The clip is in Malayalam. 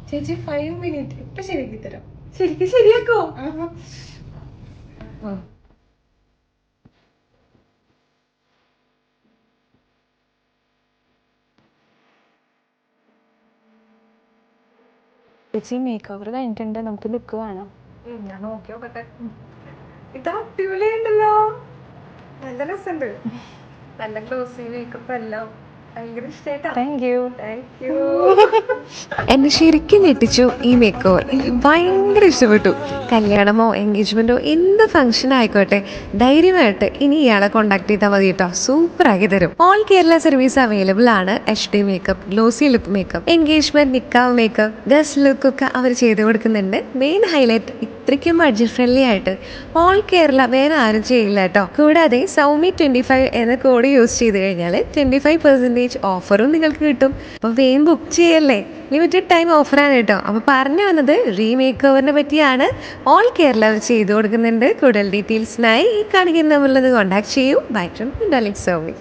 ചേച്ചി 5 മിനിറ്റ് ഇപ്പൊ ശരിയാക്കി തരാം. ശരിക്കും ശരിയാക്കോ? ചേച്ചി മേക്ക് ഓവർ കഴിഞ്ഞിട്ടുണ്ട്, നമുക്ക് ലുക്ക് വേണം. ഞാൻ നോക്കി നോക്കട്ടെ. ഇത് അടിപൊളിയുണ്ടല്ലോ, നല്ല രസമുണ്ട്. നല്ല ഗ്ലോസി മേക്കപ്പ് എല്ലാം ഭയങ്കര ഇഷ്ടമായിട്ടാ. Thank you. Thank you. എന്നെ ശരിക്കും ഞെട്ടിച്ചു ഈ മേക്ക് ഓവർ. എനിക്ക് ഭയങ്കര ഇഷ്ടപ്പെട്ടു. കല്യാണമോ എൻഗേജ്മെൻറ്റോ എന്ത് ഫംഗ്ഷൻ ആയിക്കോട്ടെ ധൈര്യമായിട്ട് ഇനി ഇയാളെ കോൺടാക്ട് ചെയ്താൽ മതി കേട്ടോ. സൂപ്പറാക്കി തരും. ഓൾ കേരള സർവീസ് അവൈലബിൾ ആണ്. HD makeup, glossy lip makeup, engagement, നിക്കാഹ് മേക്കപ്പ്, ഗസ്റ്റ് ലുക്കൊക്കെ അവർ ചെയ്ത് കൊടുക്കുന്നുണ്ട്. മെയിൻ ഹൈലൈറ്റ് ഇത്രയ്ക്കും ബഡ്ജറ്റ് ഫ്രണ്ട്ലി ആയിട്ട് ഓൾ കേരള വേറെ ആരും ചെയ്യില്ല കേട്ടോ. കൂടാതെ സൗമി 25 എന്ന കോഡ് യൂസ് ചെയ്ത് കഴിഞ്ഞാൽ 25% ഓഫറും നിങ്ങൾക്ക് കിട്ടും. അപ്പോൾ വേഗം ബുക്ക് ചെയ്യല്ലേ, ലിമിറ്റഡ് ടൈം ഓഫറാണ് കേട്ടോ. അപ്പോൾ പറഞ്ഞു വന്നത് റീമേക്ക് ഓവറിനെ പറ്റിയാണ്. ഓൾ കേരള ചെയ്തു കൊടുക്കുന്നുണ്ട്. കൂടുതൽ ഡീറ്റെയിൽസിനായി ഈ കാണിക്കുന്ന നമ്പറിൽ കോൺടാക്ട് ചെയ്യൂ. Bye from Saumy.